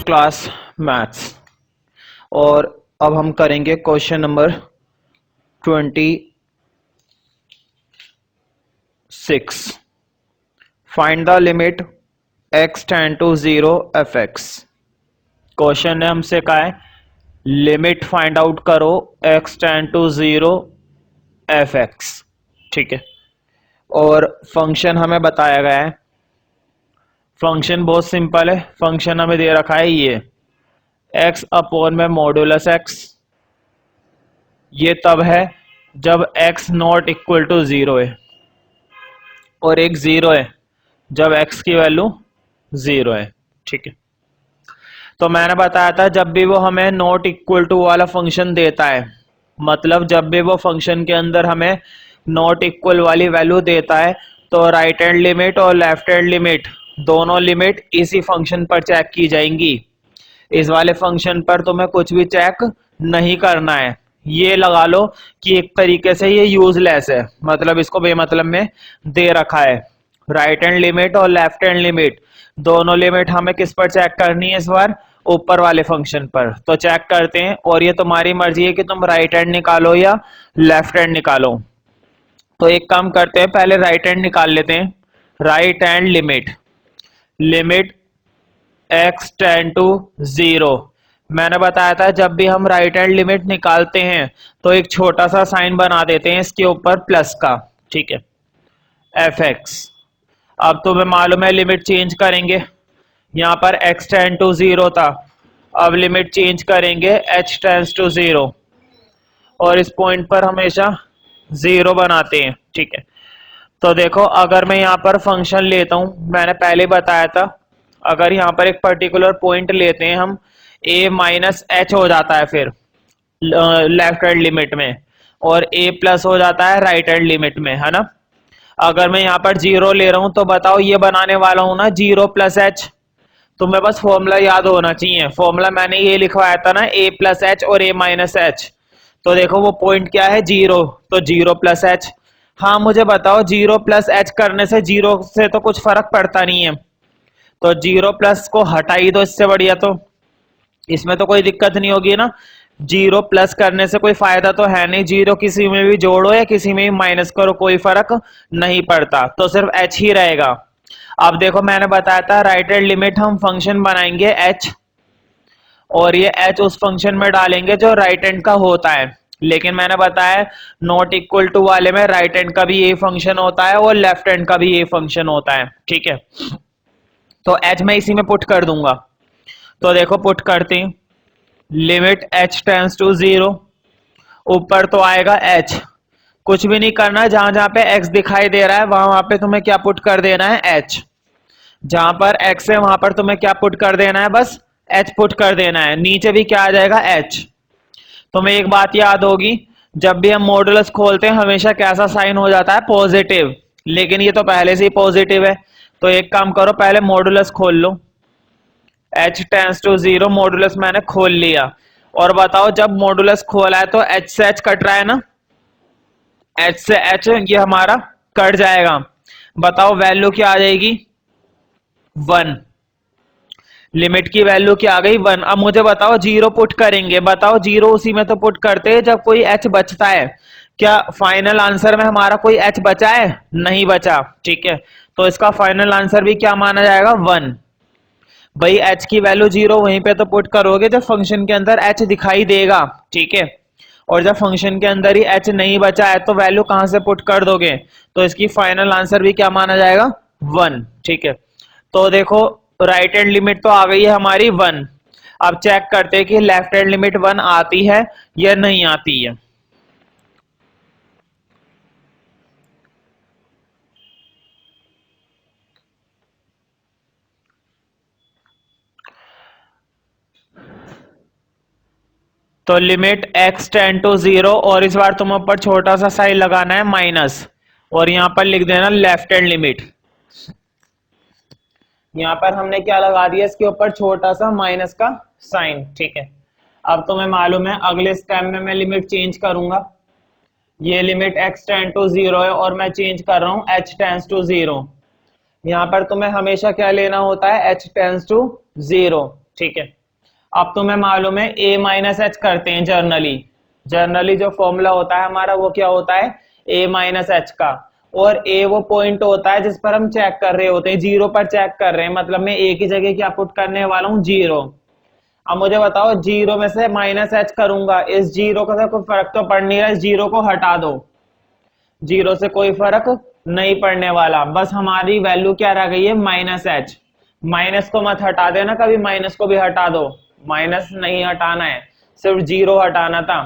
Class maths. और अब हम करेंगे question number 26। Find the limit x tend to 0 f x. Question ने हमसे कहा है लिमिट फाइंड आउट करो x tend to 0 f x. ठीक है, और फंक्शन हमें बताया गया है। फंक्शन बहुत सिंपल है। फंक्शन हमें दे रखा है ये x अपॉन में मॉड्यूलस x। ये तब है जब x नॉट इक्वल टू 0 है, और एक 0 है जब x की वैल्यू 0 है। ठीक है, तो मैंने बताया था जब भी वो हमें नॉट इक्वल टू वाला फंक्शन देता है, मतलब जब भी वो फंक्शन के अंदर हमें नॉट इक्वल वाली वैल्यू देता है, तो राइट हैंड लिमिट और लेफ्ट हैंड लिमिट दोनों लिमिट इसी फंक्शन पर चेक की जाएंगी। इस वाले फंक्शन पर तुम्हें कुछ भी चेक नहीं करना है। ये लगा लो कि एक तरीके से ये यूजलेस है, मतलब इसको बेमतलब में दे रखा है। राइट हैंड लिमिट और लेफ्ट हैंड लिमिट दोनों लिमिट हमें किस पर चेक करनी है इस बार? ऊपर वाले फंक्शन पर। तो चेक करते हैं, और ये तुम्हारी मर्जी है कि तुम राइट हैंड निकालो या लेफ्ट हैंड निकालो। तो एक काम करते हैं, पहले राइट हैंड निकाल लेते हैं। Right hand limit x tend to 0। मैंने बताया था जब भी हम राइट हैंड लिमिट निकालते हैं तो एक छोटा सा साइन बना देते हैं इसके ऊपर प्लस का। ठीक है, एफ एक्स। अब तुम्हें मालूम है लिमिट चेंज करेंगे। यहां पर x टेंड टू 0 था, अब लिमिट चेंज करेंगे h टेंड्स टू 0, और इस पॉइंट पर हमेशा 0 बनाते हैं। ठीक है, तो देखो अगर मैं यहाँ पर फंक्शन लेता हूं, मैंने पहले बताया था अगर यहाँ पर एक पर्टिकुलर पॉइंट लेते हैं हम, a माइनस एच हो जाता है फिर लेफ्ट हैंड लिमिट में, और a प्लस हो जाता है राइट हैंड लिमिट में, है ना। अगर मैं यहाँ पर 0 ले रहा हूं तो बताओ ये बनाने वाला हूं ना 0 प्लस एच। तुम्हें बस फॉर्मूला याद होना चाहिए। फॉर्मूला मैंने ये लिखवाया था ना, a प्लस एच और a माइनस एच। तो देखो वो पॉइंट क्या है? 0, तो 0 प्लस एच। हाँ मुझे बताओ 0 प्लस एच करने से 0 से तो कुछ फर्क पड़ता नहीं है, तो 0 प्लस को हटा ही दो, इससे बढ़िया तो इसमें तो कोई दिक्कत नहीं होगी ना। 0 प्लस करने से कोई फायदा तो है नहीं, 0 किसी में भी जोड़ो या किसी में भी माइनस करो कोई फर्क नहीं पड़ता, तो सिर्फ h ही रहेगा। अब देखो मैंने बताया था राइट हैंड लिमिट हम फंक्शन बनाएंगे h, और ये h उस फंक्शन में डालेंगे जो राइट हैंड का होता है। लेकिन मैंने बताया नॉट इक्वल टू वाले में राइट हैंड का भी ये फंक्शन होता है और लेफ्ट हैंड का भी ये फंक्शन होता है। ठीक है, तो h मैं इसी में पुट कर दूंगा। तो देखो पुट करते हैं, लिमिट h टेंड्स टू 0, ऊपर तो आएगा h, कुछ भी नहीं करना है, जहां जहां पे x दिखाई दे रहा है वहां पे तुम्हें क्या पुट कर देना है? h। जहां पर x है वहां पर तुम्हें क्या पुट कर देना है? बस h पुट कर देना है। नीचे भी क्या आ जाएगा? h। तुम्हें एक बात याद होगी, जब भी हम मॉडुलस खोलते हैं हमेशा कैसा साइन हो जाता है? पॉजिटिव। लेकिन ये तो पहले से ही पॉजिटिव है, तो एक काम करो पहले मॉडुलस खोल लो। h टेंड्स टू 0 मॉडुलस मैंने खोल लिया, और बताओ जब मॉडुलस खोला है तो h से h कट रहा है ना, h से h ये हमारा कट जाएगा। बताओ वैल्यू क्या आ जाएगी? 1। लिमिट की वैल्यू क्या आ गई? 1। अब मुझे बताओ 0 पुट करेंगे, बताओ 0 उसी में तो पुट करते हैं जब कोई h बचता है। क्या फाइनल आंसर में हमारा कोई h बचा है? नहीं बचा। ठीक है, तो इसका फाइनल आंसर भी क्या माना जाएगा? 1। भाई h की वैल्यू 0 वहीं पे तो पुट करोगे जब फंक्शन के अंदर h दिखाई देगा। ठीक है, और जब फंक्शन के अंदर ही h नहीं बचा है तो वैल्यू कहां से पुट कर दोगे? तो इसकी फाइनल आंसर भी क्या माना जाएगा? 1। ठीक है, तो देखो राइट हैंड लिमिट तो आ गई है हमारी 1। अब चेक करते हैं कि लेफ्ट हैंड लिमिट 1 आती है या नहीं आती है। तो लिमिट x टेंड टू 0, और इस बार तुम ऊपर छोटा सा साइन लगाना है माइनस, और यहां पर लिख देना लेफ्ट हैंड लिमिट। यहां पर हमने क्या लगा दिया? इसके ऊपर छोटा सा माइनस का साइन। ठीक है, अब तुम्हें मालूम है अगले स्टेप में मैं लिमिट चेंज करूंगा। ये लिमिट x टेंड टू 0 है और मैं चेंज कर रहा हूं h टेंड्स टू 0। यहां पर तुम्हें हमेशा क्या लेना होता है? h tends to 0। ठीक है, अब तुम्हें मालूम है a माइनस एच करते हैं जर्नली जो फॉर्मूला होता है हमारा वो क्या होता है a माइनस एच का, और a वो पॉइंट होता है जिस पर हम चेक कर रहे होते हैं, जीरो पर चेक कर रहे हैं, मतलब मैं a की जगह क्या पुट करने वाला हूँ, जीरो। अब मुझे बताओ जीरो में से माइनस एच करूंगा, इस जीरो का कोई फर्क तो पड़ नहीं रहा, इस जीरो को हटा दो, जीरो से कोई फर्क नहीं पड़ने वाला, बस हमारी वैल्यू क्या रह गई है, माइनस एच। माइनस को मत हटा देना कभी, माइनस को भी हटा दो, माइनस नहीं हटाना है, सिर्फ जीरो हटाना था।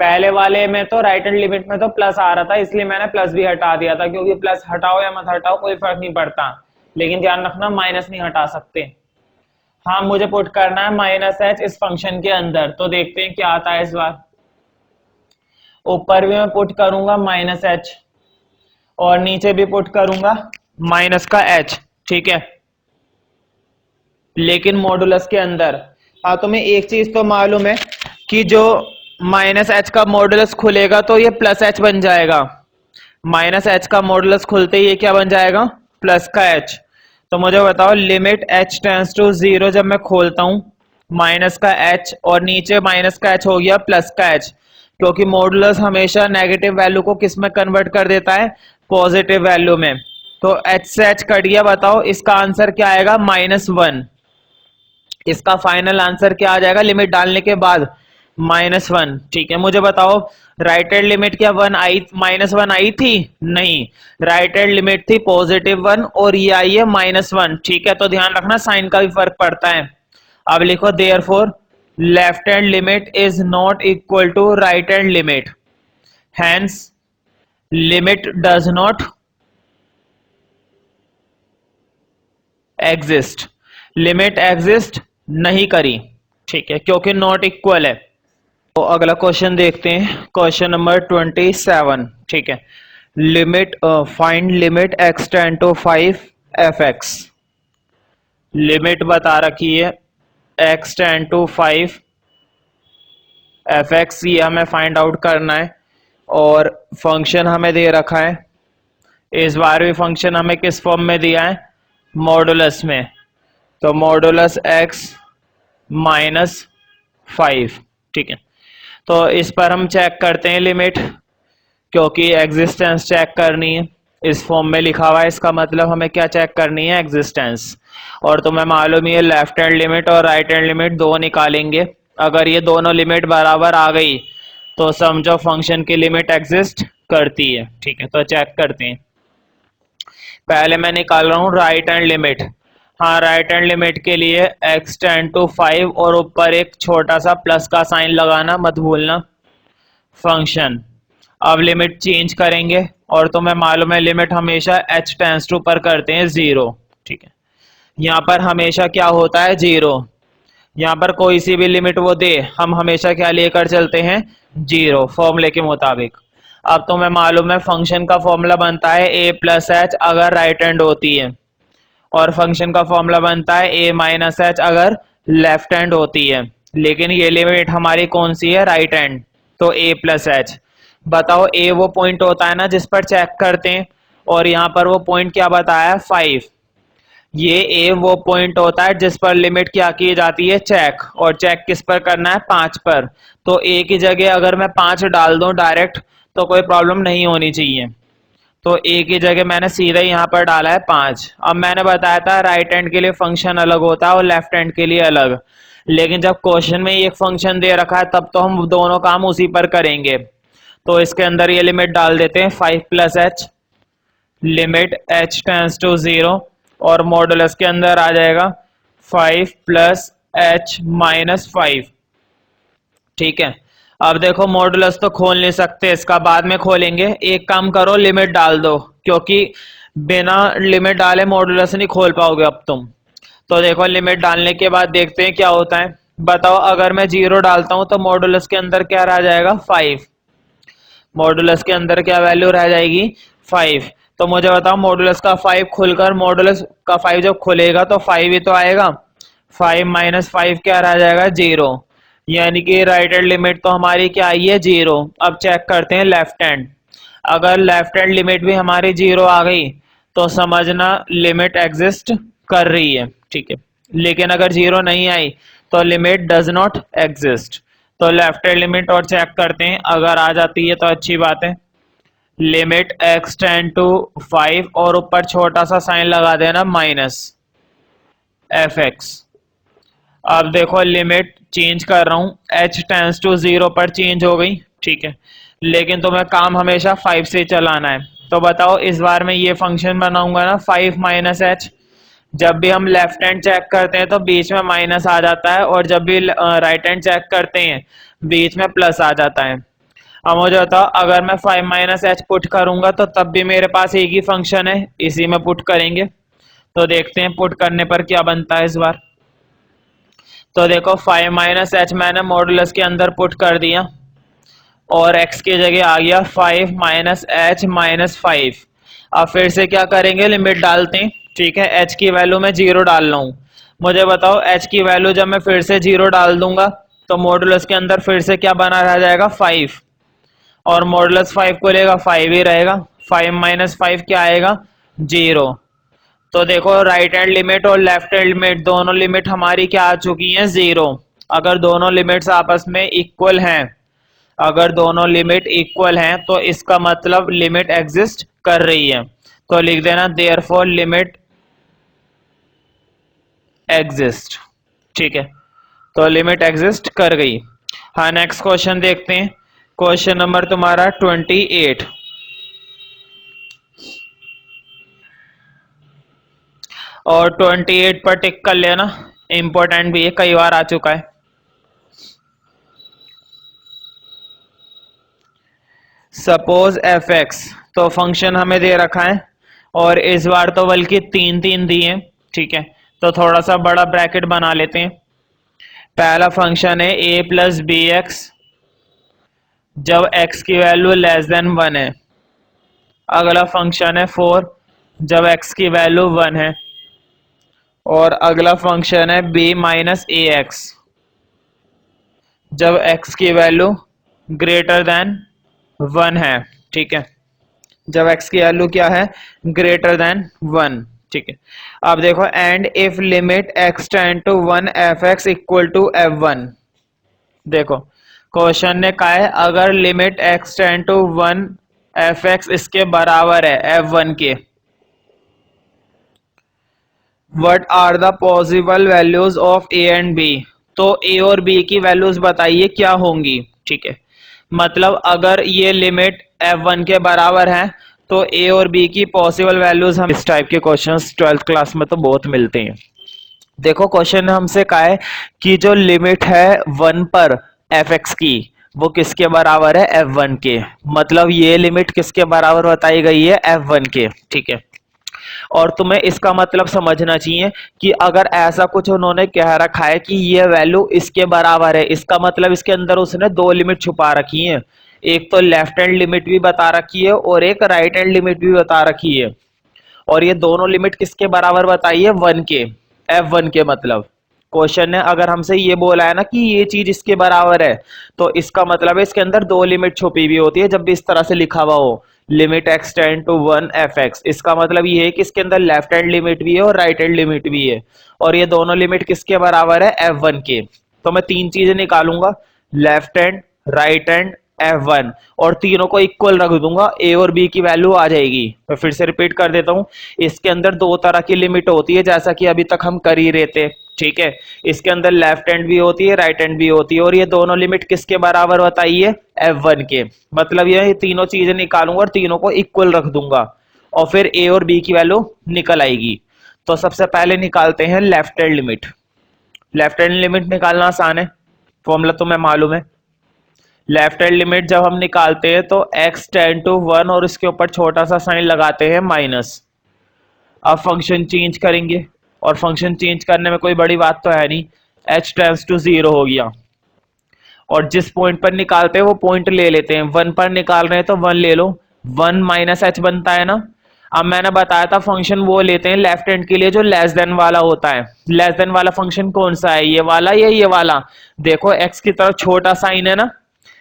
पहले वाले में तो राइट हैंड लिमिट में तो प्लस आ रहा था, इसलिए मैंने प्लस भी हटा दिया था, क्योंकि प्लस हटाओ या मत हटाओ कोई फर्क नहीं पड़ता, लेकिन ध्यान रखना माइनस नहीं हटा सकते। हाँ मुझे पुट करना है माइनस एच इस फंक्शन के अंदर, तो देखते हैं क्या आता है इस बार। ऊपर भी मैं पुट करूंगा माइनस एच और नीचे भी पुट करूंगा माइनस का एच, ठीक है, लेकिन मॉडुलस के अंदर। हाँ तुम्हें एक चीज तो मालूम है कि जो माइनस एच का मॉडुलस खुलेगा तो ये प्लस एच बन जाएगा, माइनस एच का मॉडुलस खुलते ही ये क्या बन जाएगा, प्लस का एच। तो मुझे बताओ limit H tends to zero, जब मैं खोलता हूं माइनस का एच और नीचे माइनस का एच हो गया प्लस का एच, क्योंकि मॉडुलस हमेशा नेगेटिव वैल्यू को किस में कन्वर्ट कर देता है, पॉजिटिव वैल्यू में। तो एच से एच कट गया, बताओ इसका आंसर क्या आएगा, -1। इसका फाइनल आंसर क्या आ जाएगा लिमिट डालने के बाद, -1। ठीक है, मुझे बताओ राइट हैंड लिमिट क्या -1 आई थी, नहीं, राइट हैंड लिमिट थी +1 और ये आई है -1। ठीक है, तो ध्यान रखना साइन का भी फर्क पड़ता है। अब लिखो therefore left hand limit is not equal to right hand limit, hence limit does not exist, limit exist नहीं करी, ठीक है, क्योंकि नॉट इक्वल है। तो अगला क्वेश्चन देखते हैं, क्वेश्चन नंबर 27। ठीक है, limit find limit x tend to 5 fx, limit बता रखी है x टेंड टू 5 fx, ये हमें फाइंड आउट करना है, और फंक्शन हमें दे रखा है, इस बार भी फंक्शन हमें किस फॉर्म में दिया है, मॉडुलस में, तो मॉडुलस x -5। ठीक है, तो इस पर हम चेक करते हैं लिमिट, क्योंकि एग्जिस्टेंस चेक करनी है, इस फॉर्म में लिखा हुआ है, इसका मतलब हमें क्या चेक करनी है, एग्जिस्टेंस। और तुम्हें मालूम ही है लेफ्ट हैंड लिमिट और राइट हैंड लिमिट दो निकालेंगे, अगर ये दोनों लिमिट बराबर आ गई तो समझो फंक्शन की लिमिट एग्जिस्ट करती है। ठीक है, तो चेक करते हैं, पहले मैं निकाल रहा हूँ राइट हैंड लिमिट। हाँ, राइट हैंड लिमिट के लिए x टेंड टू 5 और ऊपर एक छोटा सा प्लस का साइन लगाना मत भूलना, फंक्शन। अब लिमिट चेंज करेंगे, और तुम्हें मालूम है लिमिट हमेशा h टेंड्स टू पर करते हैं 0। ठीक है, यहाँ पर हमेशा क्या होता है, 0, यहाँ पर कोई सी भी लिमिट वो दे हम हमेशा क्या लेकर चलते हैं, 0, फॉर्मूले के मुताबिक। अब तुम्हें मालूम है फंक्शन का फॉर्मूला बनता है a प्लस एच अगर राइट हैंड होती है, और फंक्शन का फॉर्मूला बनता है a माइनस एच अगर लेफ्ट हैंड होती है, लेकिन ये लिमिट हमारी कौन सी है, राइट हैंड, तो a प्लस एच। बताओ a वो पॉइंट होता है ना जिस पर चेक करते हैं, और यहाँ पर वो पॉइंट क्या बताया है, 5। ये a वो पॉइंट होता है जिस पर लिमिट क्या की जाती है, चेक, और चेक किस पर करना है, 5 पर। तो a की जगह अगर मैं 5 डाल दूं डायरेक्ट तो कोई प्रॉब्लम नहीं होनी चाहिए, तो a की जगह मैंने सीधा यहाँ पर डाला है 5। अब मैंने बताया था राइट हैंड के लिए फंक्शन अलग होता है और लेफ्ट हैंड के लिए अलग, लेकिन जब क्वेश्चन में एक फंक्शन दे रखा है तब तो हम दोनों काम उसी पर करेंगे। तो इसके अंदर ये लिमिट डाल देते हैं 5 plus h, limit h tends to 0, और मॉडुलस के अंदर आ जाएगा 5 प्लस एच माइनस 5। ठीक है, अब देखो मॉडुलस तो खोल नहीं सकते, इसका बाद में खोलेंगे, एक काम करो लिमिट डाल दो, क्योंकि बिना लिमिट डाले मॉडुलस नहीं खोल पाओगे अब तुम। तो देखो लिमिट डालने के बाद देखते हैं क्या होता है। बताओ अगर मैं 0 डालता हूं तो मॉडुलस के अंदर क्या रह जाएगा, 5, मॉडुलस के अंदर क्या वैल्यू रह जाएगी, 5। तो मुझे बताओ मॉडुलस का 5 खुलकर मॉडुलस का 5 जब खुलेगा तो 5 ही तो आएगा, 5 माइनस 5 क्या रह जाएगा, 0, यानी कि राइट हैंड लिमिट तो हमारी क्या आई है, 0। अब चेक करते हैं लेफ्ट हैंड, अगर लेफ्ट हैंड लिमिट भी हमारी 0 आ गई तो समझना लिमिट एग्जिस्ट कर रही है। ठीक है, लेकिन अगर 0 नहीं आई तो लिमिट डज नॉट एग्जिस्ट। तो लेफ्ट हैंड लिमिट और चेक करते हैं, अगर आ जाती है तो अच्छी बात है। लिमिट x टेंड टू 5 और ऊपर छोटा सा साइन लगा देना माइनस fx। अब देखो लिमिट चेंज कर रहा हूं, h टेंड्स टू 0 पर चेंज हो गई, ठीक है, लेकिन तुम्हें काम हमेशा 5 से चलाना है। तो बताओ इस बार मैं ये फंक्शन बनाऊंगा ना 5 माइनस एच। जब भी हम लेफ्ट हैंड चेक करते हैं तो बीच में माइनस आ जाता है, और जब भी राइट हैंड चेक करते हैं बीच में प्लस आ जाता है। अब मुझे बताओ अगर मैं 5 माइनस एच पुट करूंगा तो तब भी मेरे पास एक ही फंक्शन है, इसी में पुट करेंगे। तो देखते हैं पुट करने पर क्या बनता है इस बार। तो देखो 5 माइनस एच मैंने मॉडुलस के अंदर पुट कर दिया और x की जगह आ गया 5 माइनस एच माइनस 5। अब फिर से क्या करेंगे, लिमिट डालते हैं, ठीक है। h की वैल्यू में 0 डाल रहा हूँ। मुझे बताओ h की वैल्यू जब मैं फिर से 0 डाल दूंगा तो मॉडुलस के अंदर फिर से क्या बना रह जाएगा 5, और मॉडुलस 5 को लेगा 5 ही रहेगा। 5 माइनस 5 क्या आएगा 0। तो देखो राइट हैंड लिमिट और लेफ्ट हैंड लिमिट दोनों लिमिट हमारी क्या आ चुकी हैं 0। अगर दोनों लिमिट्स आपस में इक्वल हैं, अगर दोनों लिमिट इक्वल हैं तो इसका मतलब लिमिट एग्जिस्ट कर रही है। तो लिख देना देयरफॉर लिमिट एग्जिस्ट, ठीक है। तो लिमिट एग्जिस्ट कर गई। हाँ नेक्स्ट क्वेश्चन देखते हैं, क्वेश्चन नंबर तुम्हारा 28। और 28 पर टिक कर लेना, इंपॉर्टेंट भी है, कई बार आ चुका है। सपोज एफ एक्स, तो फंक्शन हमें दे रखा है और इस बार तो बल्कि 3 दिए, ठीक है। तो थोड़ा सा बड़ा ब्रैकेट बना लेते हैं। पहला फंक्शन है a प्लस बी एक्स जब x की वैल्यू लेस देन 1 है। अगला फंक्शन है 4 जब x की वैल्यू 1 है। और अगला फंक्शन है b माइनस ए एक्स जब x की वैल्यू ग्रेटर देन 1 है, ठीक है। जब x की वैल्यू क्या है ग्रेटर देन 1, ठीक है। अब देखो and if limit x tend to 1 f x equal to f1। देखो क्वेश्चन ने कहा है अगर limit x tend to 1 f x इसके बराबर है f1 के, what are the possible values of a and b। तो a और b की वैल्यूज बताइए क्या होंगी, ठीक है। मतलब अगर ये लिमिट f1 के बराबर है तो a और b की पॉसिबल वैल्यूज हम इस टाइप के क्वेश्चंस 12th क्लास में तो बहुत मिलते हैं। देखो क्वेश्चन ने हमसे कहा है कि जो लिमिट है 1 पर fx की वो किसके बराबर है f1 के। मतलब ये लिमिट किसके बराबर बताई गई है f1 के, ठीक है। और तुम्हें इसका मतलब समझना चाहिए कि अगर ऐसा कुछ उन्होंने कह रखा है कि ये वैल्यू इसके बराबर है, इसका मतलब इसके अंदर उसने दो लिमिट छुपा रखी है। एक तो लेफ्ट हैंड लिमिट भी बता रखी है और एक राइट हैंड लिमिट भी बता रखी है। और ये दोनों लिमिट किसके बराबर बताई है 1 के, f1 के। मतलब क्वेश्चन ने अगर हमसे ये बोला है ना कि ये चीज इसके बराबर है, तो इसका मतलब है इसके अंदर दो लिमिट छुपी हुई होती है जब भी इस तरह से लिखा हुआ हो limit x tend to 1 f x. इसका मतलब ये है कि इसके अंदर लेफ्ट हैंड लिमिट भी है और राइट हैंड लिमिट भी है, और ये दोनों लिमिट किसके बराबर है f1 के। तो मैं तीन चीजें निकालूंगा, left hand, right hand, f1, और तीनों को इक्वल रख दूंगा, a और b की वैल्यू आ जाएगी। मैं फिर से रिपीट कर देता हूं, इसके अंदर दो तरह की लिमिट होती है जैसा कि अभी तक हम कर ही रहे थे, ठीक है। इसके अंदर लेफ्ट हैंड भी होती है, राइट हैंड भी होती है, और ये दोनों लिमिट किसके बराबर बताइए f1 के। मतलब ये तीनों चीजें निकालूंगा और तीनों को इक्वल रख दूंगा और फिर a और b की वैल्यू निकल आएगी। तो सबसे पहले निकालते हैं left hand limit. Left hand limit निकालना आसान है, फॉर्मूला तुम्हें मालूम है। लेफ्ट हैंड लिमिट जब हम निकालते हैं तो x टेंड टू 1 और इसके ऊपर छोटा सा साइन लगाते हैं माइनस। अब फंक्शन चेंज करेंगे और फंक्शन चेंज करने में कोई बड़ी बात तो है नहीं, h टेंड्स टू 0 हो गया। और जिस पॉइंट पर निकालते हैं वो पॉइंट ले लेते हैं, 1 पर निकाल रहे हैं तो 1 ले लो, 1 माइनस h बनता है ना। अब मैंने बताया था फंक्शन वो लेते हैं लेफ्ट हैंड के लिए जो लेस देन वाला होता है। लेस देन वाला फंक्शन कौन सा है, ये वाला या ये वाला। देखो x की तरफ छोटा साइन है ना,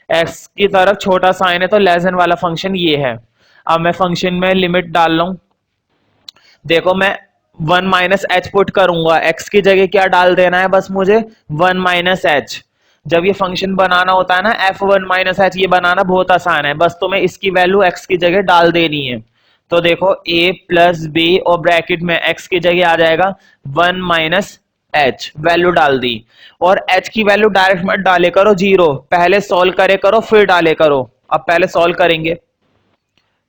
x की तरफ छोटा साइन है तो लेस देन वाला फंक्शन ये है। अब मैं फंक्शन में लिमिट डाल रहा हूं। देखो मैं वन माइनस एच पुट करूंगा, एक्स की जगह क्या डाल देना है, बस मुझे वन माइनस एच। जब ये फंक्शन बनाना होता है ना, एफ वन माइनस एच, ये बनाना बहुत आसान है, बस तुम्हें इसकी वैल्यू एक्स की जगह डाल देनी है। तो देखो a प्लस बी और ब्रैकेट में x की जगह आ जाएगा वन माइनस एच, वैल्यू डाल दी। और h की वैल्यू डायरेक्ट मत डाले करो जीरो, पहले सॉल्व करे करो फिर डाले करो। अब पहले सॉल्व करेंगे,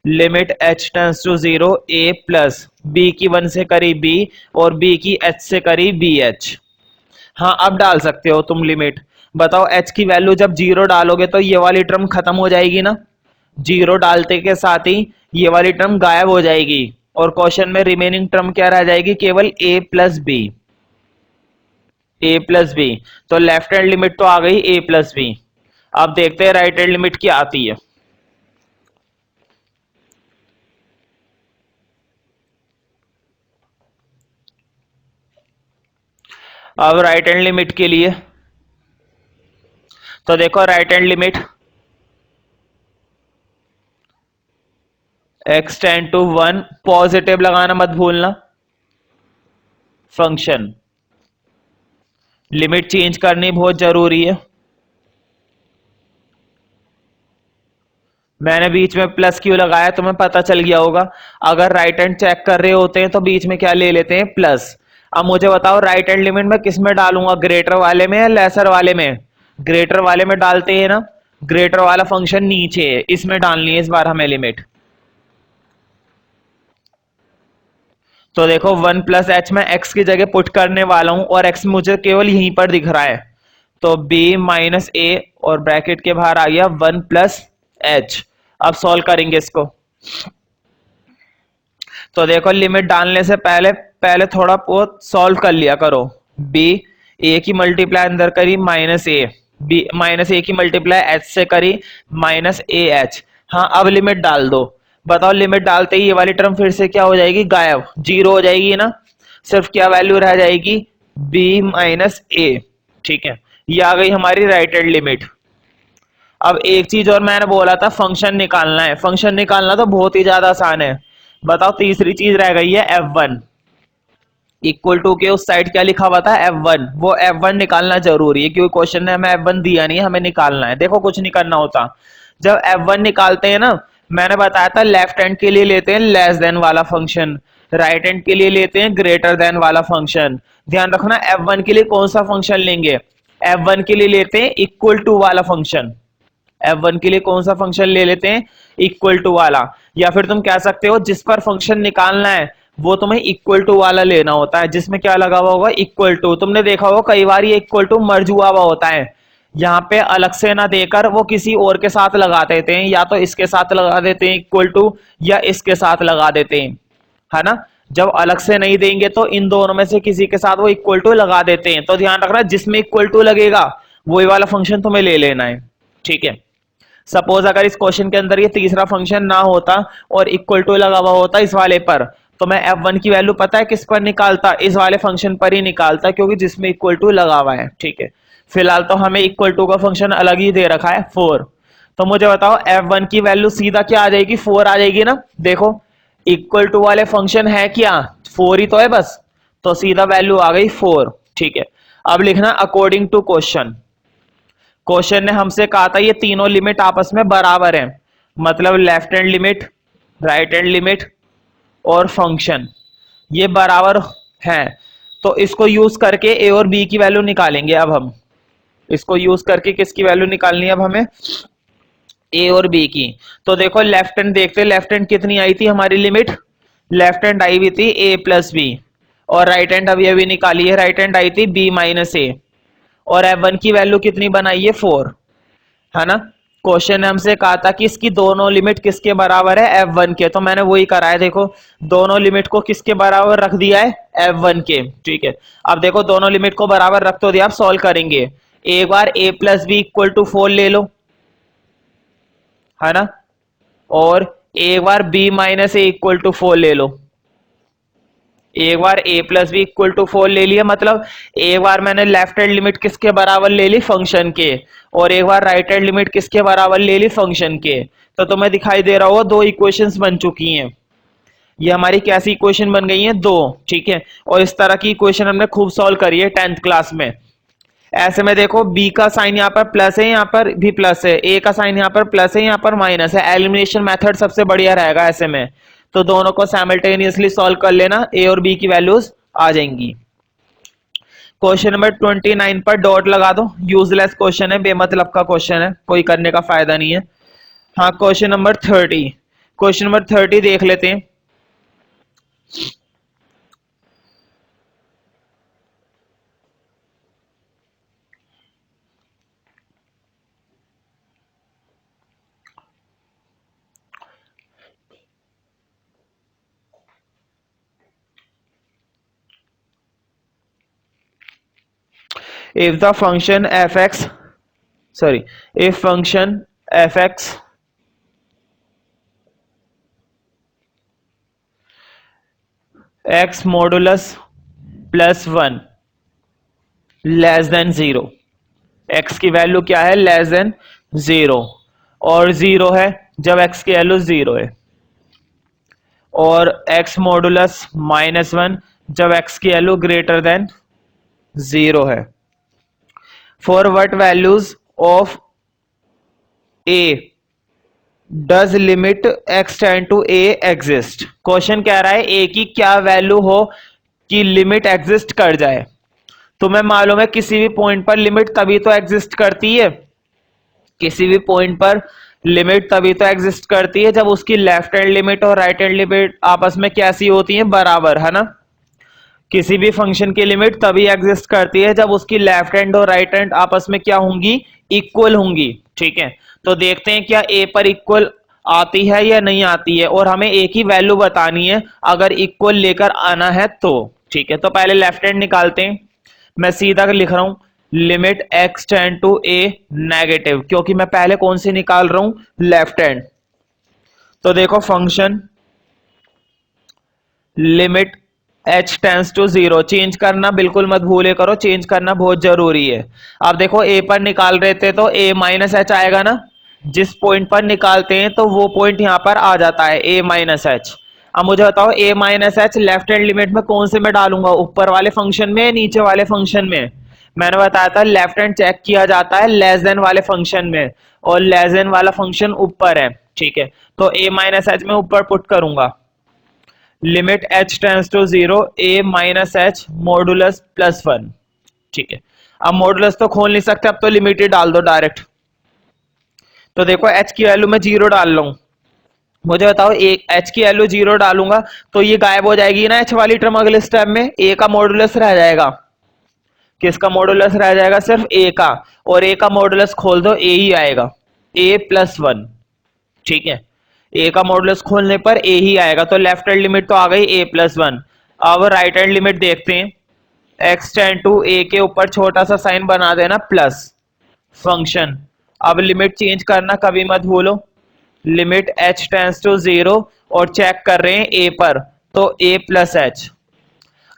limit h tends to zero, a plus b की वन से करी b और b की h से करी बी एच। हाँ अब डाल सकते हो तुम लिमिट। बताओ h की वैल्यू जब जीरो डालोगे तो ये वाली टर्म खत्म हो जाएगी ना, जीरो डालते के साथ ही ये वाली टर्म गायब हो जाएगी और क्वेश्चन में रिमेनिंग टर्म क्या रह जाएगी, केवल a plus b, a plus b. तो लेफ्ट हैंड लिमिट तो आ गई a प्लस बी। अब देखते हैं राइट हैंड लिमिट क्या आती है। अब राइट हैंड लिमिट के लिए तो देखो, right hand limit x tend to one, positive लगाना मत भूलना, फंक्शन लिमिट चेंज करनी बहुत जरूरी है। मैंने बीच में प्लस क्यों लगाया तुम्हें पता चल गया होगा, अगर राइट हैंड चेक कर रहे होते हैं तो बीच में क्या ले लेते हैं, प्लस। अब मुझे बताओ राइट हैंड लिमिट में किस में डालूंगा, ग्रेटर वाले में या लेसर वाले में, ग्रेटर वाले में डालते हैं ना, ग्रेटर वाला फंक्शन नीचे है, इसमें डालनी है इस बार हमें लिमिट। तो देखो वन प्लस एच में एक्स की जगह पुट करने वाला हूं और एक्स मुझे केवल यहीं पर दिख रहा है, तो बी माइनस ए और ब्रैकेट के बाहर आ गया वन प्लस एच। अब सॉल्व करेंगे इसको। तो देखो लिमिट डालने से पहले पहले थोड़ा बहुत सॉल्व कर लिया करो। बी ए की मल्टीप्लाई अंदर करी माइनस ए, बी माइनस ए की मल्टीप्लाई एच से करी माइनस ए एच। हाँ अब लिमिट डाल दो। बताओ लिमिट डालते ही ये वाली टर्म फिर से क्या हो जाएगी, गायब, जीरो हो जाएगी ना, सिर्फ क्या वैल्यू रह जाएगी, बी माइनस ए। ठीक है, ये आ गई हमारी राइट हैंड लिमिट। अब एक चीज और मैंने बोला था, फंक्शन निकालना है, फंक्शन निकालना तो बहुत ही ज्यादा आसान है। बताओ तीसरी चीज रह गई है F1, इक्वल टू के उस साइड क्या लिखा हुआ था, F1, वो F1 निकालना जरूरी है क्योंकि क्वेश्चन ने हमें F1 दिया नहीं है, हमें निकालना है। देखो कुछ नहीं करना होता, जब F1 निकालते हैं ना, मैंने बताया था लेफ्ट हैंड के लिए लेते हैं लेस देन वाला फंक्शन, राइट हैंड के लिए लेते हैं ग्रेटर देन वाला फंक्शन। ध्यान रखना F1 के लिए कौन सा फंक्शन लेंगे, F1 के लिए लेते हैं इक्वल टू वाला फंक्शन। F1 के लिए कौन सा फंक्शन ले लेते हैं, इक्वल टू वाला, या फिर तुम कह सकते हो जिस पर फंक्शन निकालना है वो तुम्हें इक्वल टू वाला लेना होता है, जिसमें क्या लगा हुआ होगा, इक्वल टू। तुमने देखा होगा कई बार ये इक्वल टू मर्ज हुआ हुआ होता है, यहाँ पे अलग से ना देकर वो किसी और के साथ लगा देते हैं, या तो इसके साथ लगा देते हैं इक्वल टू या इसके साथ लगा देते हैं, है ना। जब अलग से नहीं देंगे तो इन दोनों में से किसी के साथ वो इक्वल टू लगा देते हैं, तो ध्यान रखना जिसमें इक्वल टू लगेगा वही वाला फंक्शन तुम्हें ले लेना है। ठीक है, सपोज अगर इस क्वेश्चन के अंदर ये तीसरा फंक्शन ना होता और इक्वल टू लगा हुआ होता इस वाले पर, तो मैं F1 की वैल्यू पता है किस पर निकालता, इस वाले फंक्शन पर ही निकालता, क्योंकि जिसमें इक्वल टू लगा हुआ है। ठीक है, फिलहाल तो हमें इक्वल टू का फंक्शन अलग ही दे रखा है 4। तो मुझे बताओ F1 की वैल्यू सीधा क्या आ जाएगी, 4 आ जाएगी ना। देखो इक्वल टू वाले फंक्शन है क्या, 4 ही तो है बस, तो सीधा वैल्यू आ गई 4। ठीक है, अब लिखना अकॉर्डिंग टू क्वेश्चन। क्वेश्चन ने हमसे कहा था ये तीनों लिमिट आपस में बराबर है, मतलब left hand limit, right hand limit और फंक्शन ये बराबर हैं। तो इसको यूज करके ए और बी की वैल्यू निकालेंगे। अब हम इसको यूज करके किसकी वैल्यू निकालनी है, अब हमें ए और बी की। तो देखो लेफ्ट हैंड देखते, लेफ्ट हैंड कितनी आई थी हमारी लिमिट, लेफ्ट हैंड आई हुई थी ए प्लस बी, और राइट हैंड अभी अभी निकाली है, राइट हैंड आई थी बी माइनस ए, और F1 की वैल्यू कितनी बनाई है 4, है ना। क्वेश्चन ने हमसे कहा था कि इसकी दोनों लिमिट किसके बराबर है, F1 के, तो मैंने वही करा है। देखो दोनों लिमिट को किसके बराबर रख दिया है, F1 के। ठीक है, अब देखो दोनों लिमिट को बराबर रख तो दिया, अब सॉल्व करेंगे। एक बार a plus b equal to 4 ले लो, है ना, और एक बार b minus a equal to 4 ले लो। एक बार a plus b equal to 4 ले लिया, मतलब एक बार मैंने लेफ्ट हैंड लिमिट किसके बराबर ले ली, फंक्शन के, और एक बार राइट हैंड लिमिट किसके बराबर ले ली, फंक्शन के। तो तुम्हें दिखाई दे रहा होगा दो इक्वेशंस बन चुकी हैं। ये हमारी कैसी इक्वेशन बन गई है? दो। ठीक है, और इस तरह की इक्वेशन हमने खूब सॉल्व करी है 10th क्लास में। ऐसे में देखो बी का साइन यहाँ पर प्लस है, यहाँ पर भी प्लस है, ए का साइन यहाँ पर प्लस है, यहाँ पर माइनस है। एलिमिनेशन मेथड सबसे बढ़िया रहेगा ऐसे में, तो दोनों को साइमल्टेनियसली सॉल्व कर लेना, ए और बी की वैल्यूज आ जाएंगी। क्वेश्चन नंबर 29 पर डॉट लगा दो, यूजलेस क्वेश्चन है, बेमतलब का क्वेश्चन है, कोई करने का फायदा नहीं है। हाँ, क्वेश्चन नंबर 30, क्वेश्चन नंबर 30 देख लेते हैं। If the function fx, if function fx x modulus plus 1 less than 0, x की वैल्यू क्या है? लेस देन 0, और 0 है जब x की वैल्यू 0 है, और x मॉडुलस -1 जब x की वैल्यू ग्रेटर देन 0 है। For what values of a does limit x tend to a exist? Question कह रहा है a की क्या वैल्यू हो कि लिमिट एग्जिस्ट कर जाए। तुम्हें मालूम है किसी भी पॉइंट पर लिमिट तभी तो एग्जिस्ट करती है, किसी भी पॉइंट पर लिमिट तभी तो एग्जिस्ट करती है जब उसकी लेफ्ट हैंड लिमिट और राइट हैंड लिमिट आपस में कैसी होती है? बराबर, है ना। किसी भी फंक्शन की लिमिट तभी एग्जिस्ट करती है जब उसकी लेफ्ट हैंड और राइट हैंड आपस में क्या होंगी? इक्वल होंगी। ठीक है, तो देखते हैं क्या ए पर इक्वल आती है या नहीं आती है, और हमें ए की वैल्यू बतानी है अगर इक्वल लेकर आना है तो। ठीक है, तो पहले लेफ्ट हैंड निकालते हैं। मैं सीधा लिख रहा हूं limit x tend to a negative, क्योंकि मैं पहले कौन से निकाल रहा हूं? Left hand. तो देखो function limit h tends to 0, change करना बिल्कुल मत भूले करो, चेंज करना बहुत जरूरी है। अब देखो a पर निकाल रहे थे तो a माइनस एच आएगा ना, जिस पॉइंट पर निकालते हैं तो वो पॉइंट यहां पर आ जाता है a माइनस एच। अब मुझे बताओ a minus H left hand limit में कौन से में डालूंगा? ऊपर वाले फंक्शन में, नीचे वाले फंक्शन में? मैंने बताया था लेफ्ट हैंड चेक किया जाता है लेस देन वाले फंक्शन में, और लेस देन वाला फंक्शन ऊपर है। ठीक है, तो a माइनस एच में ऊपर पुट करूंगा limit h tends to 0 a minus h modulus plus 1। ठीक है, अब मॉडुलस तो खोल नहीं सकते, अब तो लिमिट ही डाल दो डायरेक्ट। तो देखो h की वैल्यू में 0 डाल रहा हूं, मुझे बताओ एक h की वैल्यू 0 डालूंगा तो ये गायब हो जाएगी ना h वाली टर्म अगले स्टेप में, a का मॉडुलस रह जाएगा। किसका मॉडुलस रह जाएगा? सिर्फ a का, और a का मॉडुलस खोल दो a ही आएगा, a प्लस 1। ठीक है, a का मॉडुलस खोलने पर a ही आएगा, तो लेफ्ट हैंड लिमिट तो आ गई a प्लस 1। अब राइट हैंड लिमिट देखते हैं, x टेंड टू a के ऊपर छोटा सा साइन बना देना प्लस फंक्शन। अब लिमिट चेंज करना कभी मत भूलो, लिमिट h टेंड्स टू 0 और चेक कर रहे हैं a पर, तो a प्लस एच।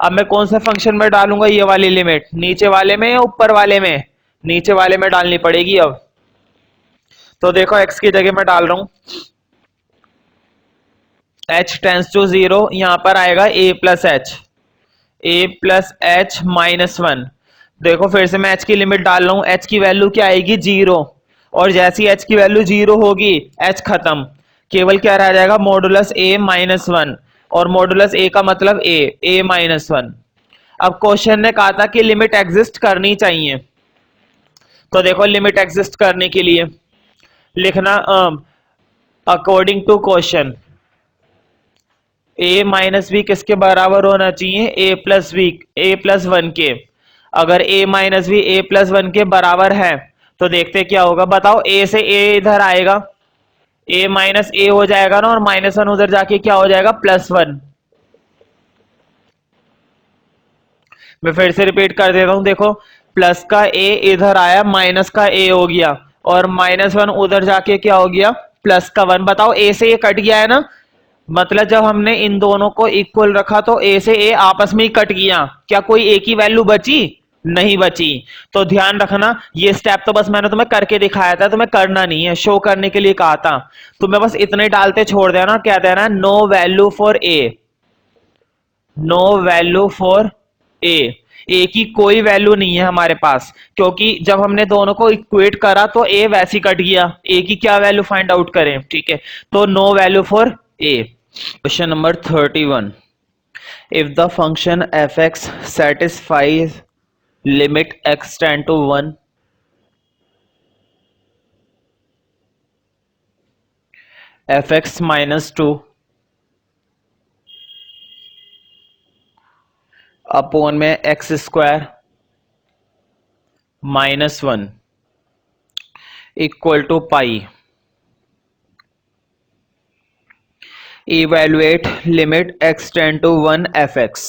अब मैं कौन से फंक्शन में डालूंगा ये वाली लिमिट? नीचे वाले में या ऊपर वाले में? नीचे वाले में डालनी पड़ेगी। अब तो देखो x की जगह मैं डाल रहा हूं h टेंड्स टू 0, यहां पर आएगा a प्लस एच माइनस 1। देखो फिर से मैं h की लिमिट डाल रहा हूं, h की वैल्यू क्या आएगी? 0, और जैसी h की वैल्यू 0 होगी h खत्म, केवल क्या रह जाएगा? मॉडुलस a माइनस 1, और मॉडुलस a का मतलब a माइनस 1। अब क्वेश्चन ने कहा था कि लिमिट एग्जिस्ट करनी चाहिए, तो देखो लिमिट एग्जिस्ट करने के लिए लिखना according to question a minus b किसके बराबर होना चाहिए? a plus b, a plus 1 के। अगर a minus b a plus 1 के बराबर है तो देखते क्या होगा, बताओ। a से a इधर आएगा, a माइनस a हो जाएगा ना, और माइनस 1 उधर जाके क्या हो जाएगा? प्लस 1। मैं फिर से रिपीट कर देता हूं, देखो प्लस का a इधर आया, माइनस का a हो गया, और माइनस 1 उधर जाके क्या हो गया? प्लस का 1। बताओ a से a कट गया है ना, मतलब जब हमने इन दोनों को इक्वल रखा तो a से a आपस में ही कट गया, क्या कोई a की वैल्यू बची? नहीं बची। तो ध्यान रखना, ये स्टेप तो बस मैंने तुम्हें करके दिखाया था, तुम्हें करना नहीं है, शो करने के लिए कहा था। तुम्हें बस इतने डालते छोड़ देना, क्या देना, no value for a, no value for a की कोई वैल्यू नहीं है हमारे पास, क्योंकि जब हमने दोनों को इक्वेट करा तो ए वैसी कट गया, ए की क्या वैल्यू फाइंड आउट करें, ठीक है। तो no value for a. Question number 31, if the function fx satisfies limit x tend to 1 fx minus 2 upon में x square minus 1 equal to pi, evaluate limit x tend to 1 fx।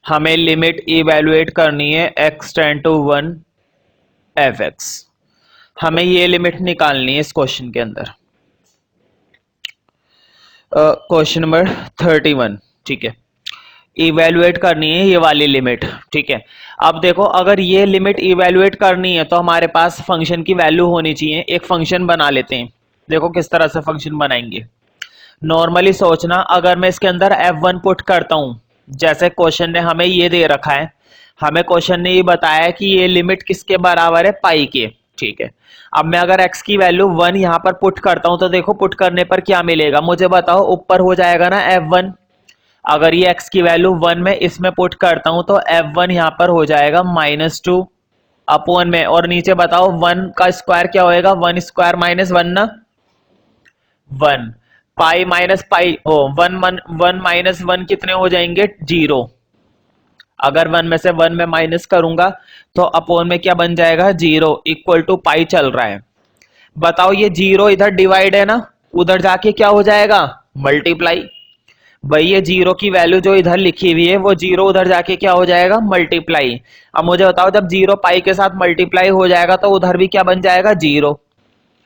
हमें limit evaluate करनी है x tend to 1 fx। हमें ये limit निकालनी है इस question के अंदर। क्वेश्चन नंबर 31, ठीक है, इवेल्युएट करनी है ये वाली लिमिट, ठीक है। अब देखो, अगर ये लिमिट इवेल्युएट करनी है तो हमारे पास फंक्शन की वैल्यू होनी चाहिए। एक फंक्शन बना लेते हैं, देखो किस तरह से फंक्शन बनाएंगे। नॉर्मली सोचना, अगर मैं इसके अंदर f1 पुट करता हूं, जैसे क्वेश्चन ने हमें ये दे रखा है, हमें क्वेश्चन ने ये बताया कि ये लिमिट किसके बराबर है, पाई के, ठीक है। अब मैं अगर x की वैल्यू 1 यहां पर पुट करता हूं तो देखो पुट करने पर क्या मिलेगा, मुझे बताओ। ऊपर हो जाएगा ना f1, अगर ये x की वैल्यू 1 में इसमें पुट करता हूं तो f1 यहां पर हो जाएगा -2 अपॉन में, और नीचे बताओ 1 का स्क्वायर क्या होएगा, 1 स्क्वायर माइनस 1 ना, 1 पाई माइनस पाई, ओ 1 माइनस 1 कितने हो जाएंगे, 0। अगर 1 में से 1 में माइनस करूंगा तो अपॉन में क्या बन जाएगा, 0 इक्वल टू पाई चल रहा है। बताओ ये 0 इधर डिवाइड है ना, उधर जाके क्या हो जाएगा, मल्टीप्लाई। भाई ये 0 की वैल्यू जो इधर लिखी हुई है वो 0 उधर जाके क्या हो जाएगा, मल्टीप्लाई। अब मुझे बताओ, जब 0 पाई के साथ मल्टीप्लाई हो जाएगा तो उधर भी क्या बन जाएगा, 0,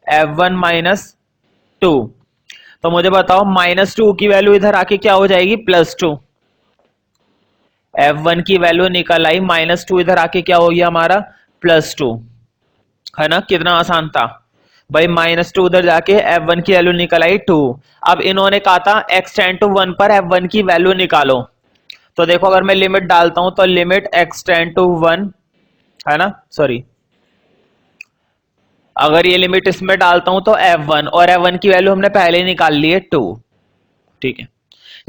f1 माइनस 2। तो मुझे बताओ -2 की वैल्यू इधर आके क्या हो जाएगी, +2। f1 की वैल्यू निकल आई, -2 इधर आके क्या हो गया हमारा, +2, है ना, कितना आसान था भाई। -2 उधर जाके f1 की वैल्यू निकल आई 2। अब इन्होंने कहा था x टेंड टू 1 पर f1 की वैल्यू निकालो। तो देखो, अगर मैं लिमिट डालता हूं तो लिमिट x टेंड टू 1, है ना, सॉरी, अगर ये लिमिट इसमें डालता हूं तो f1, और f1 की वैल्यू हमने पहले ही निकाल ली है 2, ठीक है।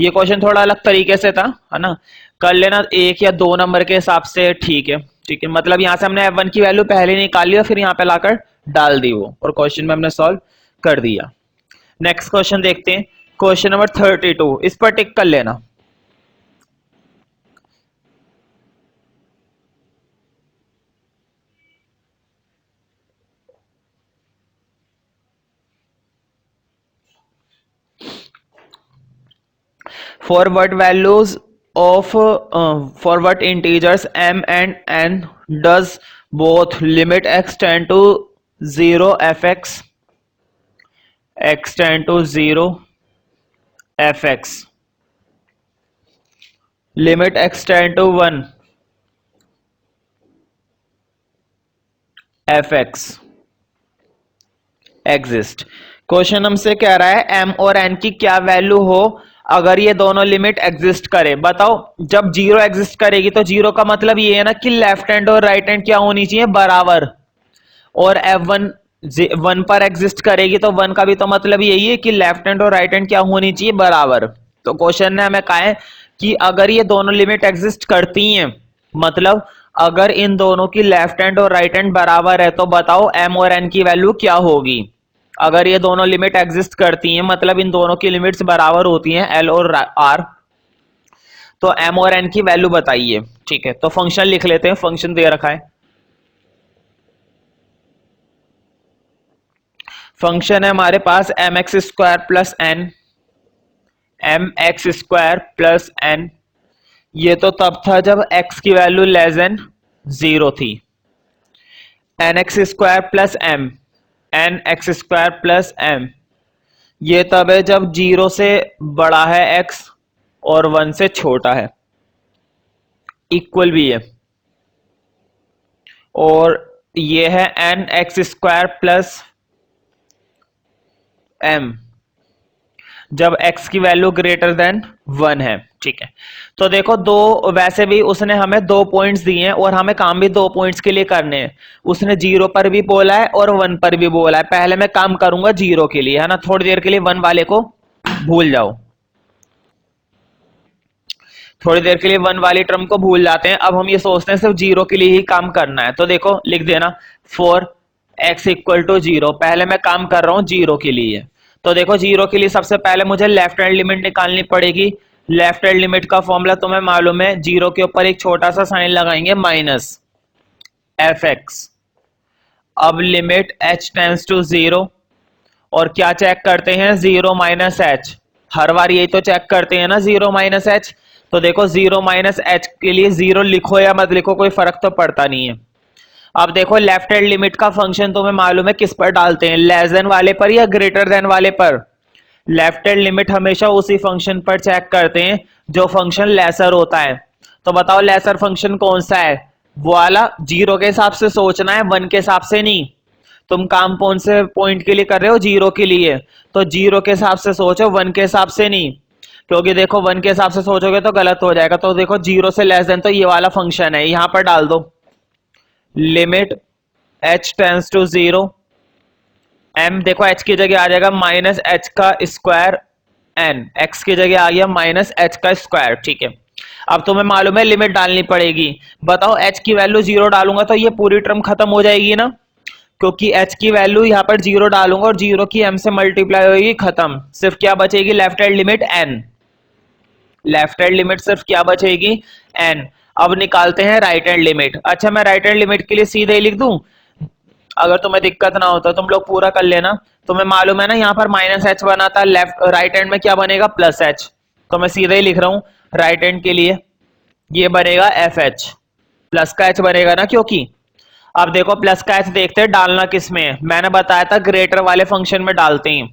ये क्वेश्चन थोड़ा अलग तरीके से था, है ना, कर लेना 1 या 2 नंबर के हिसाब से, ठीक है, ठीक है। मतलब यहां से हमने f1 की वैल्यू पहले निकाल ली और फिर यहां पे लाकर डाल दी वो, और क्वेश्चन में हमने सॉल्व कर दिया। नेक्स्ट क्वेश्चन देखते हैं, क्वेश्चन नंबर 32, इस पर टिक कर लेना। For what values of for what integers m and n does both limit x tend to 0 fx, x tend to 0 fx, limit x tend to 1 fx exist. Question हमसे कह रहा है m और n की क्या वैल्यू हो अगर ये दोनों लिमिट एग्जिस्ट करे। बताओ, जब 0 एग्जिस्ट करेगी तो 0 का मतलब ये है ना कि लेफ्ट हैंड और राइट हैंड क्या होनी चाहिए, बराबर। और f1 1 पर एग्जिस्ट करेगी तो 1 का भी तो मतलब यही है कि लेफ्ट हैंड और राइट हैंड क्या होनी चाहिए, बराबर। तो क्वेश्चन ने हमें कहा है कि अगर ये दोनों लिमिट एग्जिस्ट करती हैं, मतलब अगर इन दोनों की लेफ्ट हैंड और राइट हैंड बराबर है, तो बताओ m और n की वैल्यू क्या होगी। अगर ये दोनों लिमिट एग्जिस्ट करती हैं, मतलब इन दोनों की लिमिट्स बराबर होती हैं L और R, तो m और n की वैल्यू बताइए, ठीक है। तो फंक्शन लिख लेते हैं, फंक्शन दे रखा है, फंक्शन है हमारे पास mx square plus n, mx square plus n। ये तो तब था जब x की वैल्यू लेस देन 0 थी। nx square plus m, nx square plus m, ये तब है जब 0 से बड़ा है x और 1 से छोटा है, इक्वल भी है। और ये है n x square plus m जब x की वैल्यू ग्रेटर देन 1 है। ठीक है, तो देखो दो, वैसे भी उसने हमें 2 पॉइंट्स दिए हैं और हमें काम भी 2 पॉइंट्स के लिए करने हैं। उसने 0 पर भी बोला है और 1 पर भी बोला है। पहले मैं काम करूंगा 0 के लिए, है ना, थोड़ी देर के लिए 1 वाले को भूल जाओ, थोड़ी देर के लिए 1 वाली टर्म को भूल जाते हैं। अब हम ये सोचते हैं सिर्फ 0 के लिए ही काम करना है। तो देखो लिख देना फॉर x इक्वल टू 0। पहले मैं काम कर रहा हूं 0 के लिए। तो देखो 0 के लिए सबसे पहले मुझे लेफ्ट हैंड लिमिट निकालनी पड़ेगी। लेफ्ट हैंड लिमिट का फॉर्मूला तुम्हें मालूम है, 0 के ऊपर एक छोटा सा साइन लगाएंगे माइनस fx। अब लिमिट h टेंड्स टू 0 और क्या चेक करते हैं, 0 माइनस एच। हर बार यही तो चेक करते हैं ना, 0 माइनस एच। तो देखो 0 माइनस एच के लिए 0 लिखो या मत लिखो कोई फर्क तो पड़ता नहीं है। अब देखो लेफ्ट हैंड लिमिट का फंक्शन तुम्हें मालूम है किस पर डालते हैं, लेस देन वाले पर या ग्रेटर देन वाले पर। लेफ्ट हैंड लिमिट हमेशा उसी फंक्शन पर चेक करते हैं जो फंक्शन लेसर होता है। तो बताओ लेसर फंक्शन कौन सा है, वो वाला। 0 के हिसाब से सोचना है, 1 के हिसाब से नहीं। तुम काम कौन से पॉइंट के लिए कर रहे हो, 0 के लिए, तो 0 के हिसाब से सोचो, 1 के हिसाब से नहीं। क्योंकि देखो 1 के हिसाब से सोचोगे तो गलत हो जाएगा। तो देखो 0 से लेस देन तो ये वाला फंक्शन है, यहां पर डाल दो limit h tends to 0 m। देखो h की जगह आ जाएगा माइनस एच का स्क्वायर n, x की जगह आ गया माइनस एच का स्क्वायर। ठीक है, अब तुम्हें मालूम है लिमिट डालनी पड़ेगी। बताओ h की वैल्यू 0 डालूंगा तो ये पूरी टर्म खत्म हो जाएगी ना, क्योंकि h की वैल्यू यहाँ पर 0 डालूंगा और 0 की m से मल्टीप्लाई होगी, खत्म। सिर्फ क्या बचेगी, left hand limit n। Left hand limit सिर्फ क्या बचेगी, n। अब निकालते हैं राइट हैंड लिमिट। अच्छा मैं राइट हैंड लिमिट के लिए सीधे ही लिख दूं, अगर तुम्हें दिक्कत ना हो तो तुम लोग पूरा कर लेना। तुम्हें मालूम है ना यहाँ पर माइनस एच बना था, लेफ्ट राइट हैंड में क्या बनेगा, प्लस एच। तो मैं सीधे ही लिख रहा हूं राइट हैंड के लिए ये बनेगा एफ एच, प्लस का एच बनेगा ना, क्योंकि अब देखो प्लस का एच देखते हैं डालना किस में है। मैंने बताया था ग्रेटर वाले फंक्शन में डालते हैं।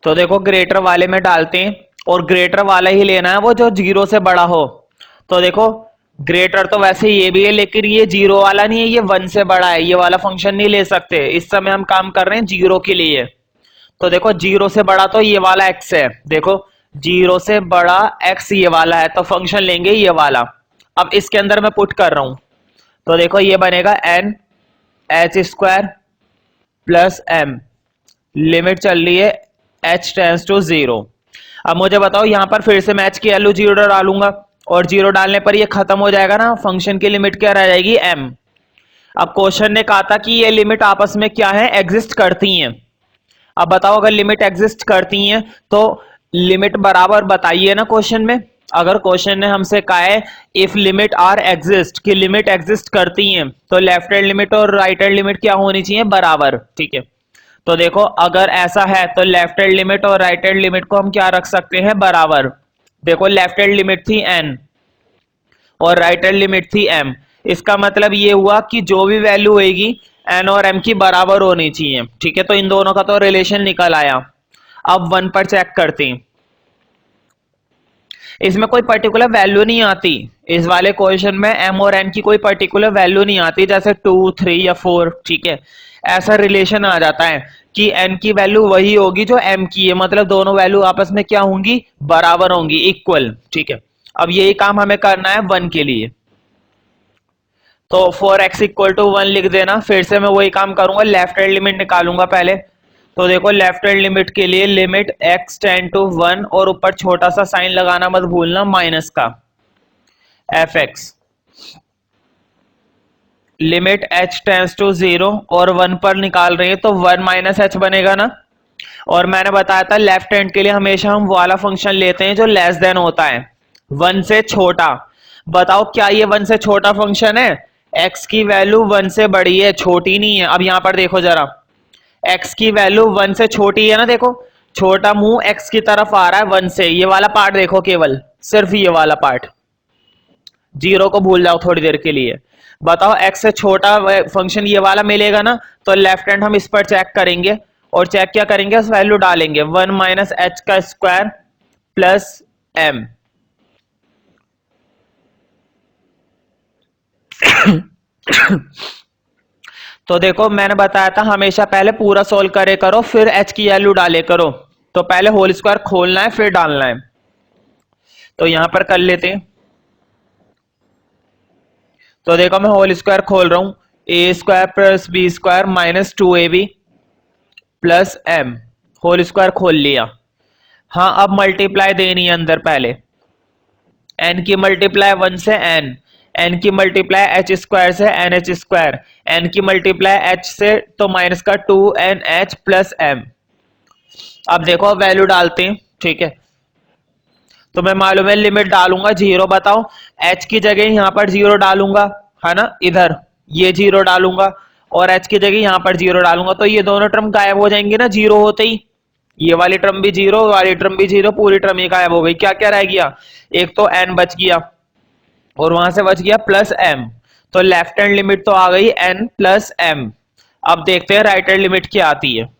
तो देखो ग्रेटर वाले में डालते हैं और ग्रेटर वाला ही लेना है वो जो 0 से बड़ा हो। तो देखो ग्रेटर तो वैसे ये भी है, लेकिन ये 0 वाला नहीं है, ये 1 से बड़ा है, ये वाला फंक्शन नहीं ले सकते। इस समय हम काम कर रहे हैं 0 के लिए। तो देखो 0 से बड़ा तो ये वाला x है, देखो 0 से बड़ा x ये वाला है, तो फंक्शन लेंगे ये वाला। अब इसके अंदर मैं पुट कर रहा हूं, तो देखो ये बनेगा n H square plus m। Limit चल रही है h टेंड्स टू 0। अब मुझे बताओ यहां पर फिर से मैं h की वैल्यू 0 डालूंगा और 0 डालने पर ये खत्म हो जाएगा ना, फंक्शन की लिमिट क्या रह जाएगी, m। अब क्वेश्चन ने कहा था कि ये लिमिट आपस में क्या है, एग्जिस्ट करती हैं। अब बताओ अगर लिमिट एग्जिस्ट करती हैं तो लिमिट बराबर बताइए ना क्वेश्चन में। अगर क्वेश्चन ने हमसे कहा है इफ लिमिट आर एग्जिस्ट, कि लिमिट एग्जिस्ट करती हैं, तो लेफ्ट हैंड लिमिट और राइट हैंड लिमिट क्या होनी चाहिए, बराबर। ठीक है, तो देखो अगर ऐसा है तो लेफ्ट हैंड लिमिट और राइट हैंड लिमिट को हम क्या रख सकते हैं, बराबर। देखो लेफ्ट हैंड लिमिट थी n और राइट हैंड लिमिट थी m। इसका मतलब ये हुआ कि जो भी वैल्यू होगी n और m की बराबर होनी चाहिए। ठीक है, तो इन दोनों का तो रिलेशन निकल आया। अब 1 पर चेक करते हैं, इसमें कोई पर्टिकुलर वैल्यू नहीं आती। इस वाले क्वेश्चन में m और n की कोई पर्टिकुलर वैल्यू नहीं आती, जैसे 2 3 या 4। ठीक है, ऐसा रिलेशन आ जाता है कि n की वैल्यू वही होगी जो m की है, मतलब दोनों वैल्यू आपस में क्या होंगी, बराबर होंगी, इक्वल। ठीक है, अब यही काम हमें करना है 1 के लिए। तो 4x इक्वल टू 1 लिख देना। फिर से मैं वही काम करूंगा, लेफ्ट हैंड लिमिट निकालूंगा पहले। तो देखो लेफ्ट हैंड लिमिट के लिए लिमिट x टेंड टू 1 और ऊपर छोटा सा साइन लगाना मत भूलना माइनस का, fx। Limit h tends to 0 और 1 पर निकाल रहे हैं तो 1 माइनस एच बनेगा ना। और मैंने बताया था लेफ्ट हैंड के लिए हमेशा हम वाला फंक्शन लेते हैं जो लेस देन होता है, 1 से छोटा। बताओ क्या ये 1 से छोटा फंक्शन है, x की वैल्यू 1 से बड़ी है, छोटी नहीं है। अब यहां पर देखो जरा, x की वैल्यू 1 से छोटी है ना, देखो छोटा मुंह x की तरफ आ रहा है 1 से। ये वाला पार्ट देखो, केवल सिर्फ ये वाला पार्ट, 0 को भूल जाओ थोड़ी देर के लिए। बताओ x से छोटा फंक्शन ये वाला मिलेगा ना, तो लेफ्ट हैंड हम इस पर चेक करेंगे और चेक क्या करेंगे, उस वैल्यू डालेंगे 1 माइनस एच का स्क्वायर प्लस m। तो देखो मैंने बताया था हमेशा पहले पूरा सोल्व करे करो फिर h की वैल्यू डाले करो। तो पहले होल स्क्वायर खोलना है फिर डालना है। तो यहां पर कर लेते हैं। तो देखो मैं होल स्क्वायर खोल रहा हूं, A square plus B square minus 2ab plus m, whole square खोल लिया। हाँ अब मल्टीप्लाई देनी है अंदर पहले, n की मल्टीप्लाई 1 से n की मल्टीप्लाई h स्क्वायर से nh स्क्वायर, n की मल्टीप्लाई h से तो माइनस का 2nh प्लस m। अब देखो वैल्यू डालते हैं, ठीक है। तो मैं मालूम है लिमिट डालूंगा 0, बताओ h की जगह यहां पर 0 डालूंगा, है ना, इधर ये 0 डालूंगा और h की जगह यहां पर 0 डालूंगा, तो ये दोनों टर्म गायब हो जाएंगे ना 0 होते ही। ये वाली टर्म भी 0, वाली टर्म भी 0, पूरी टर्म ही गायब हो गई। क्या क्या रह गया, एक तो n बच गया और वहां से बच गया प्लस m। तो लेफ्ट हैंड लिमिट तो आ गई n प्लस m। अब देखते हैं राइट हैंड लिमिट क्या आती है।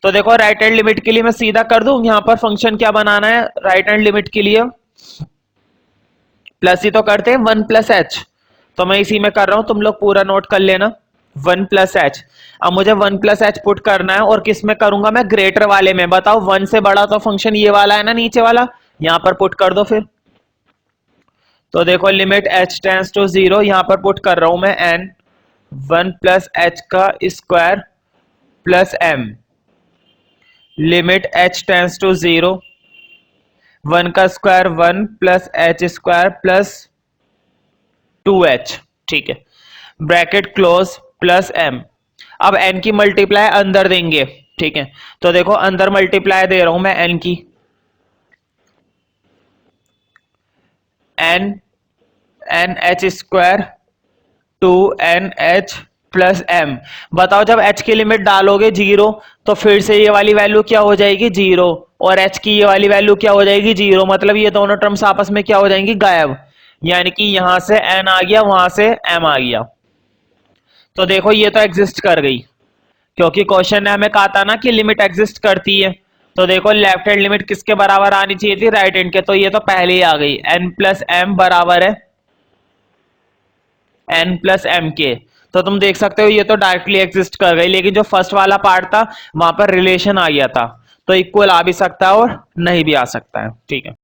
तो देखो राइट हैंड लिमिट के लिए मैं सीधा कर दूं, यहां पर फंक्शन क्या बनाना है राइट हैंड लिमिट के लिए, प्लस ही तो करते हैं 1 प्लस एच। तो मैं इसी में कर रहा हूं, तुम लोग पूरा नोट कर लेना 1 प्लस एच। अब मुझे 1 प्लस एच पुट करना है और किस में करूंगा मैं, ग्रेटर वाले में। बताओ 1 से बड़ा तो फंक्शन ये वाला है ना नीचे वाला, यहां पर पुट कर दो फिर। तो देखो लिमिट h टेंड्स टू 0, यहां पर पुट कर रहा हूं मैं n 1 प्लस एच का square plus m, limit h tends to 0, 1 का square 1 plus h square plus 2h, ठीक है, ब्रैकेट क्लोज प्लस m। अब n की मल्टीप्लाई अंदर देंगे, ठीक है। तो देखो अंदर मल्टीप्लाई दे रहा हूं मैं n की, n h square 2nh plus m। बताओ जब h की लिमिट डालोगे 0 तो फिर से ये वाली वैल्यू क्या हो जाएगी 0 और h की ये वाली वैल्यू क्या हो जाएगी 0, मतलब ये दोनों टर्म्स आपस में क्या हो जाएंगी गायब, यानी कि यहां से n आ गया वहां से m आ गया। तो देखो ये तो एग्जिस्ट कर गई, क्योंकि क्वेश्चन ने हमें कहा था ना कि लिमिट एग्जिस्ट करती है। तो देखो लेफ्ट हैंड लिमिट किसके बराबर आनी चाहिए थी, राइट हैंड के, तो ये तो पहले ही आ गई, n प्लस m बराबर है n प्लस m के। तो तुम देख सकते हो ये तो डायरेक्टली एग्जिस्ट कर गई, लेकिन जो फर्स्ट वाला पार्ट था वहां पर रिलेशन आ गया था, तो इक्वल आ भी सकता है और नहीं भी आ सकता है, ठीक है।